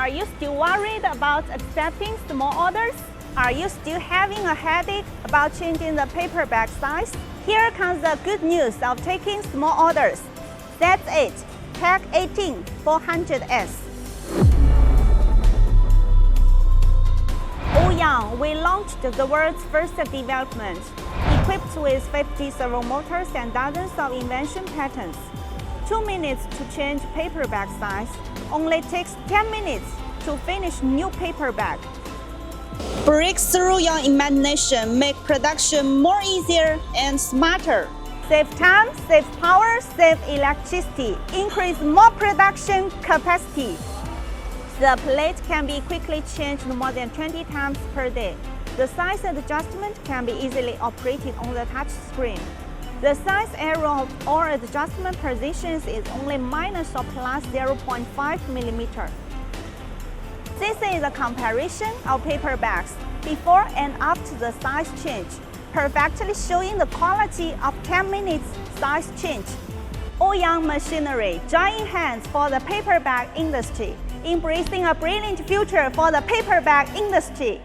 Are you still worried about accepting small orders? Are you still having a headache about changing the paper bag size? Here comes the good news of taking small orders. That's it. Tag 18 400S. Ounuo, we launched the world's first development, equipped with 50 servo motors and dozens of invention patents. 2 minutes to change paper bag size only takes 10 minutes to finish new paper bag. Break through your imagination, make production more easier and smarter. Save time, save power, save electricity, increase more production capacity. The plate can be quickly changed more than 20 times per day. The size adjustment can be easily operated on the touch screen. The size error of all adjustment positions is only minus or plus 0.5 mm. This is a comparison of paper bags before and after the size change, perfectly showing the quality of 10 minutes size change. Oyang machinery, joining hands for the paper bag industry, embracing a brilliant future for the paper bag industry.